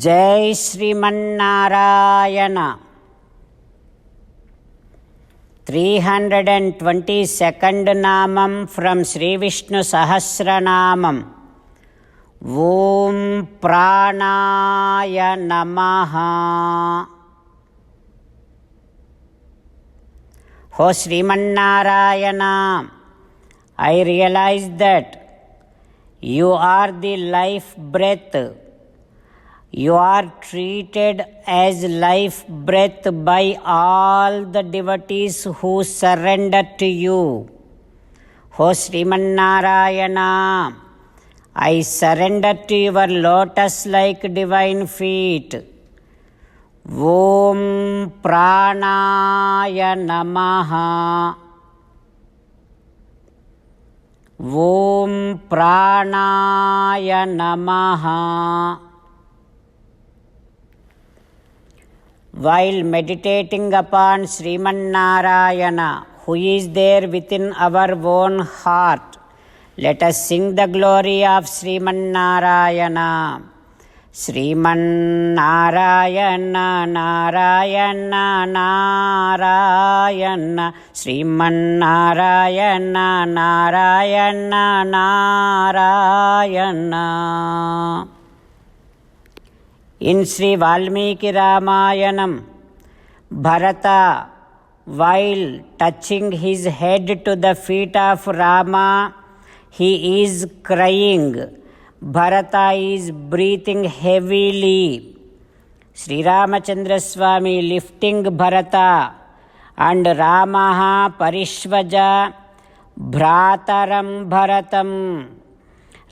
జై శ్రీమన్నారాయణ. 322nd నామం from Shri Vishnu Sahasranamam. ఓం ప్రాణాయ నమః. ఓ Srimannarayana, I realize that you are the life breath. You are treated as life breath by all the devotees who surrender to you. O Srimannarayana, I surrender to your lotus-like divine feet. Om Pranaya Namaha. Om Pranaya Namaha. While meditating upon Srimannarayana, who is there within our own heart, let us sing the glory of Srimannarayana. Srimannarayana, Narayana, Narayana, Srimannarayana, Narayana, Narayana. In Sri Valmiki Ramayanam, Bharata, while touching his head to the feet of Rama, he is crying. Bharata is breathing heavily. Sri Ramachandra Swami lifting Bharata and Ramaha Parishvaja Bhrataram Bharatam.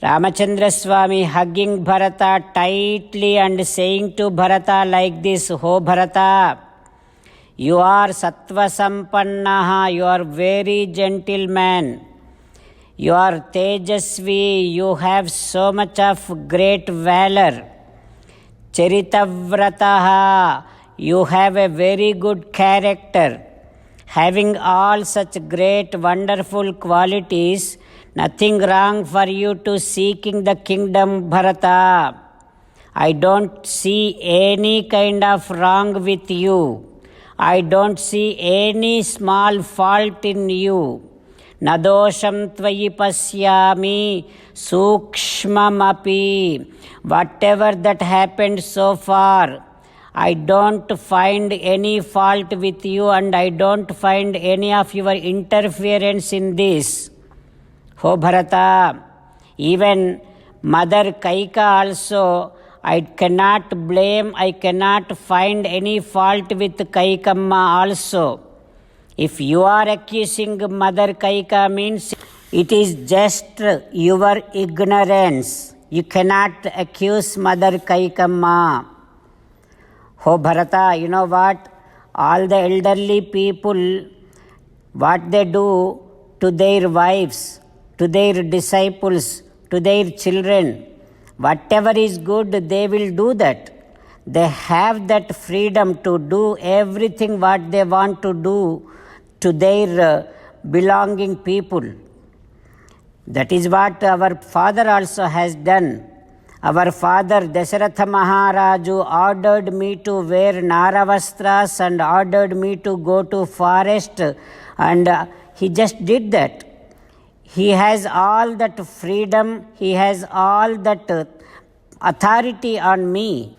Ramachandra Swami hugging Bharata tightly and saying to Bharata like this: "Ho Bharata, you are Sattva Sampannaha, you are very gentleman. You are Tejasvi, you have so much of great valor. Charitavrataha, you have a very good character. Having all such great wonderful qualities, nothing wrong for you to seeking the kingdom, Bharata. I don't see any kind of wrong with you. I don't see any small fault in you. Nadosham tvayi pasyami sukshmamapi. Whatever that happened so far, I don't find any fault with you, and I don't find any of your interference in this. Oh Bharata, even Mother Kaika also, I cannot blame, I cannot find any fault with Kaikamma also. If you are accusing Mother Kaika, means it is just your ignorance. You cannot accuse Mother Kaikamma. Oh Bharata, you know what? All the elderly people, what they do to their wives, to their disciples, to their children, whatever is good, they will do that. They have that freedom to do everything what they want to do to their belonging people. That is what our father also has done. Our father Dasharatha Maharaju ordered me to wear Naravastras and ordered me to go to forest, and he just did that. He has all that freedom, he has all that authority on me.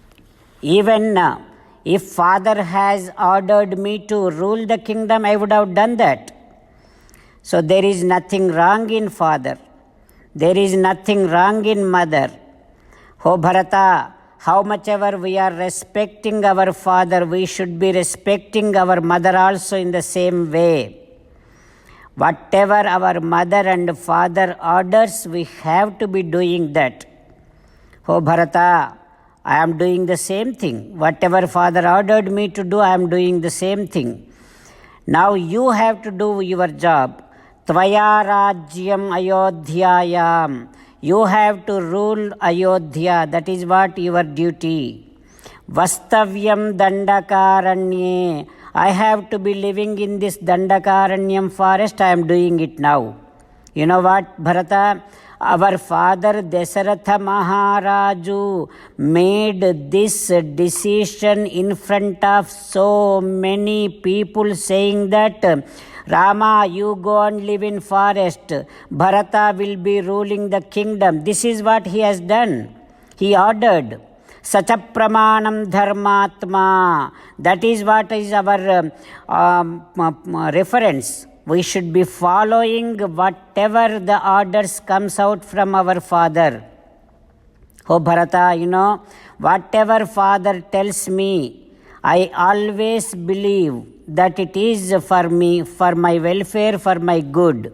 Even if father has ordered me to rule the kingdom, I would have done that. So there is nothing wrong in father. There is nothing wrong in mother. Oh Bharata, how much ever we are respecting our father, we should be respecting our mother also in the same way. Whatever our mother and father orders, we have to be doing that. Oh Bharata, I am doing the same thing. Whatever father ordered me to do, I am doing the same thing. Now you have to do your job. Tvaya rajyam ayodhyayam. You have to rule Ayodhya. That is what your duty. Vastavyam dandakaranye. I have to be living in this Dandakaranyam forest. I am doing it now. You know what, Bharata? our father Dasaratha Maharaju made this decision in front of so many people, saying that Rama, you go and live in forest. Bharata will be ruling the kingdom. This is what he has done. He ordered. Sachapramanam dharmatma. That is what is our reference. We should be following whatever the orders comes out from our father. Oh Bharata, whatever father tells me, I always believe that it is for me, for my welfare, for my good.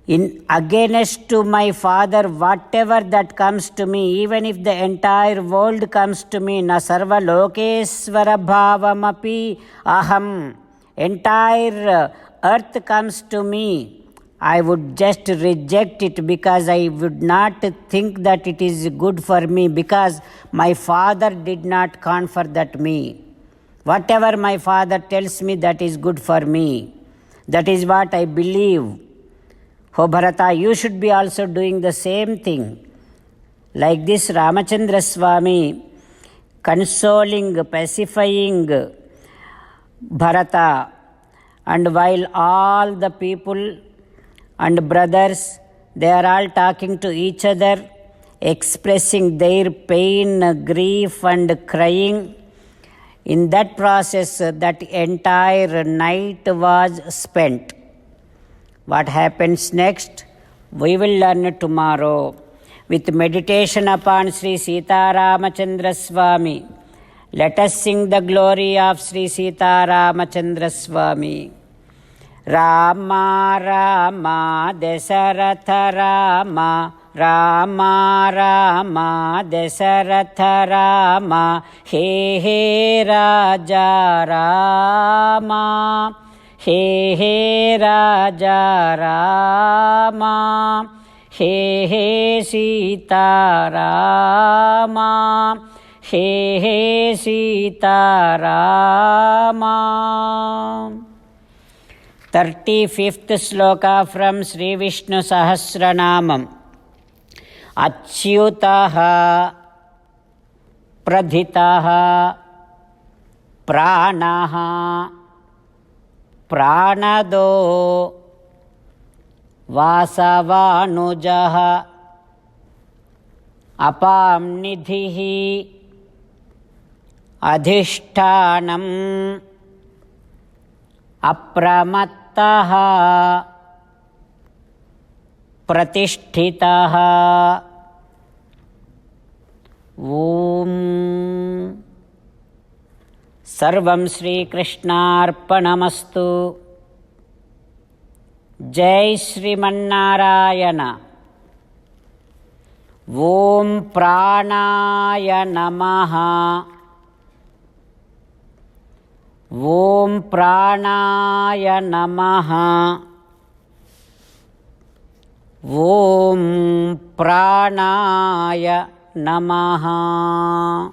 In against to my father, whatever that comes to me, even if the entire world comes to me, na sarva lokeswara bhavamapi aham, entire earth comes to me, I would just reject it, because I would not think that it is good for me, because my father did not confer that me. Whatever my father tells me, that is good for me. That is what I believe. Oh Bharata, you should be also doing the same thing. Like this Ramachandra Swami consoling, pacifying Bharata, and while all the people and brothers, they are all talking to each other, expressing their pain, grief and crying. In that process, that entire night was spent. What happens next? We will learn tomorrow with meditation upon Sri Sita Ramachandra Swami. Let us sing the glory of Sri Sita Ramachandra Swami. Rama Rama Dasaratha Rama, Rama Rama Dasaratha Rama, He He Raja Rama, He He Raja Rama, He He Sita Rama, He He Sita Rama. 35th sloka from Sri Vishnu Sahasranamam. Achyutaha pradhitaha pranaha pranado vasavanujaha apamnidhihi adhishtanam apramattaha pratisthitaha. Om Sarvam Shri Krishnarpanamastu. Jai Srimannarayana. Om Pranaya Namaha. Om Pranaya Namaha. Om Pranaya Namaha.